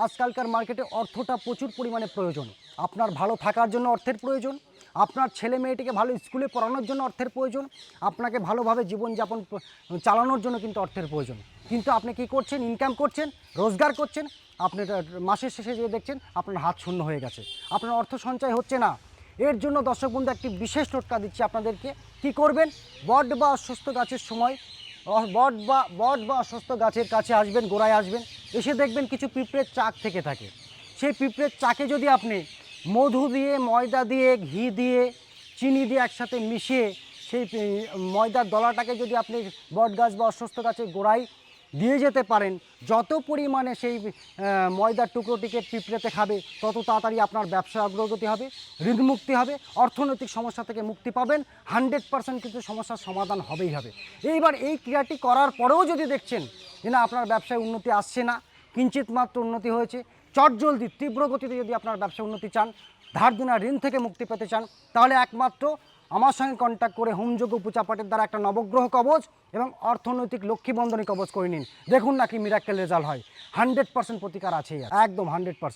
আজকালকার মার্কেটে অর্থটা প্রচুর পরিমাণে প্রয়োজন। আপনার ভালো থাকার জন্য অর্থের প্রয়োজন, আপনার ছেলে মেয়েটিকে ভালো স্কুলে পড়ানোর জন্য অর্থের প্রয়োজন, আপনাকে ভালোভাবে জীবনযাপন চালানোর জন্য কিন্তু অর্থের প্রয়োজন। কিন্তু আপনি কি করছেন? ইনকাম করছেন, রোজগার করছেন, আপনি মাসের শেষে যেয়ে দেখছেন আপনার হাত শূন্য হয়ে গেছে, আপনার অর্থ সঞ্চয় হচ্ছে না। এর জন্য দর্শক বন্ধু একটি বিশেষ টোটকা দিচ্ছি আপনাদেরকে। কি করবেন? বট বা অসুস্থ গাছের সময় বট বা অসুস্থ গাছের কাছে আসবেন, গোড়ায় আসবেন, এসে দেখবেন কিছু পিঁপড়ের চাক থেকে থাকে। সেই পিঁপড়ের চাকে যদি আপনি মধু দিয়ে, ময়দা দিয়ে, ঘি দিয়ে, চিনি দিয়ে একসাথে মিশিয়ে সেই ময়দার দলাটাকে যদি আপনি বট গাছ বা অশ্বত্থ গাছের গোড়ায় দিয়ে যেতে পারেন, যত পরিমাণে সেই ময়দার টুকরোটিকে পিঁপড়েতে খাবে, তত তাড়াতাড়ি আপনার ব্যবসার অগ্রগতি হবে, ঋণমুক্তি হবে, অর্থনৈতিক সমস্যা থেকে মুক্তি পাবেন। 100% কিন্তু সমস্যার সমাধান হবেই হবে। এইবার এই ক্রিয়াটি করার পরেও যদি দেখছেন যে না, আপনার ব্যবসায় উন্নতি আসছে না, কিঞ্চিত মাত্র উন্নতি হয়েছে, চটজলদি তীব্র গতিতে যদি আপনার ব্যবসায় উন্নতি চান, ধার দেনা ঋণ থেকে মুক্তি পেতে চান, তাহলে একমাত্র আমার সঙ্গে কন্ট্যাক্ট করে হোমযজ্ঞ পূজাপাঠের দ্বারা একটা নবগ্রহ কবচ এবং অর্থনৈতিক লক্ষ্মী বন্ধনী কবচ করে নিন। দেখুন না কি মিরাক্কেল রেজাল্ট হয়। 100% প্রতিকার আছেই, একদম 100%।